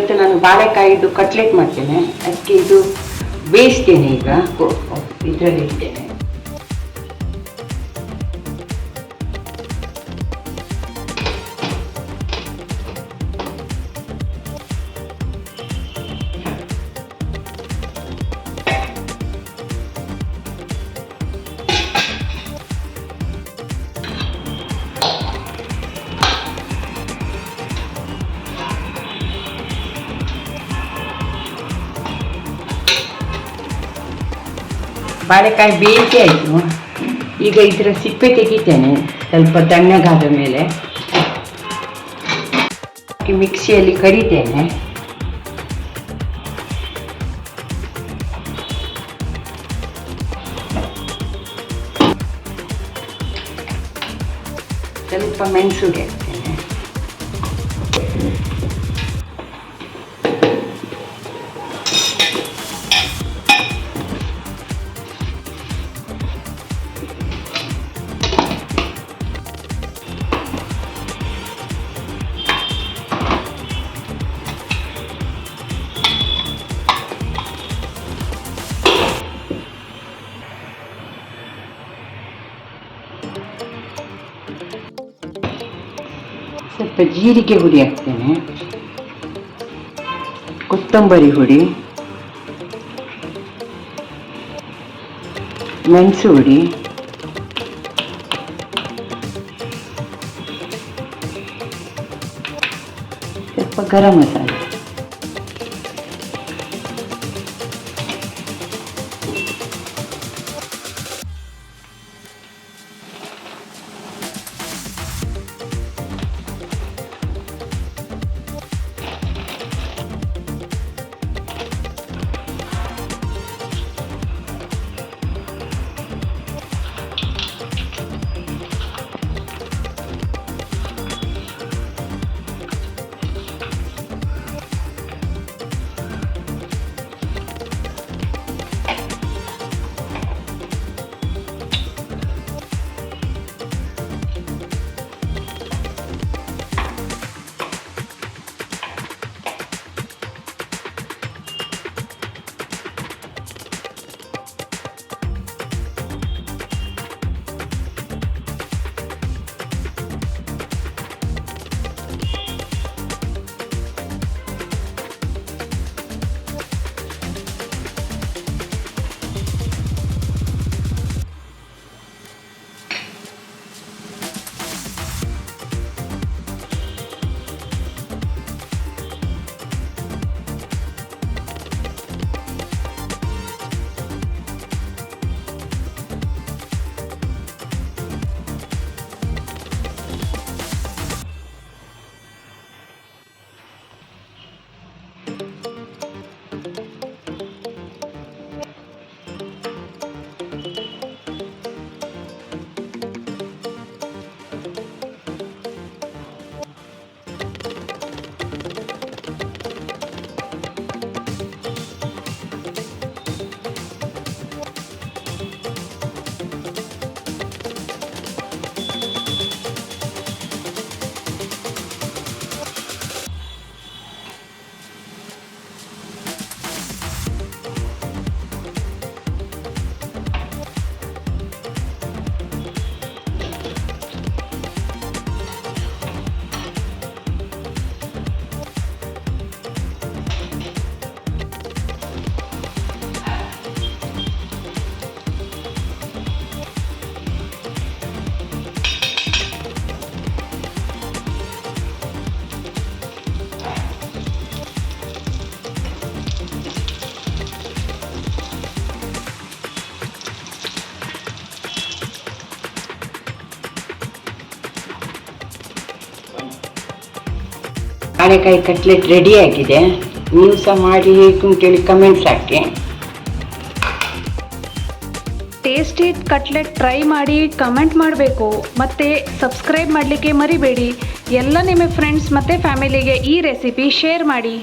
ಇವತ್ತು ನಾನು ಬಾಳೆಕಾಯಿದು ಕಟ್ಲೆಟ್ ಮಾಡ್ತೇನೆ. ಅದಕ್ಕೆ ಇದು ಬೇಯಿಸ್ತೇನೆ. ಈಗ ಇದರಲ್ಲಿ ಇಡ್ತೇನೆ. ಬಾಳೆಕಾಯಿ ಬೇಯಿಸಿ ಆಯಿತು. ಈಗ ಇದರ ಸಿಪ್ಪೆ ತೆಗಿತೇನೆ ಸ್ವಲ್ಪ ತಣ್ಣಗಾದ ಮೇಲೆ. ಮಿಕ್ಸಿಯಲ್ಲಿ ಕಡಿತೇನೆ. ಸ್ವಲ್ಪ ಮೆಣಸುಗೆ ಹಾಕ್ತೇನೆ. ಸ್ವಲ್ಪ ಜೀರಿಗೆ ಹುಡಿ ಹಾಕ್ತೇನೆ, ಕೊತ್ತಂಬರಿ ಹುಡಿ, ಮೆಣಸು ಹುಡಿ, ಸ್ವಲ್ಪ ಗರಂ ಮಸಾಲೆ. ಬಾಳೆಕಾಯಿ ಕಟ್ಲೆಟ್ ರೆಡಿ ಆಗಿದೆ. ನೀವು ಸಹ ಮಾಡಿ ಹೇಗೆ ಅಂತೇಳಿ ಕಮೆಂಟ್ಸ್ ಹಾಕಿ. ಟೇಸ್ಟಿ ಕಟ್ಲೆಟ್ ಟ್ರೈ ಮಾಡಿ ಕಮೆಂಟ್ ಮಾಡಬೇಕು. ಮತ್ತು ಸಬ್ಸ್ಕ್ರೈಬ್ ಮಾಡಲಿಕ್ಕೆ ಮರಿಬೇಡಿ. ಎಲ್ಲ ನಿಮ್ಮ ಫ್ರೆಂಡ್ಸ್ ಮತ್ತು ಫ್ಯಾಮಿಲಿಗೆ ಈ ರೆಸಿಪಿ ಶೇರ್ ಮಾಡಿ.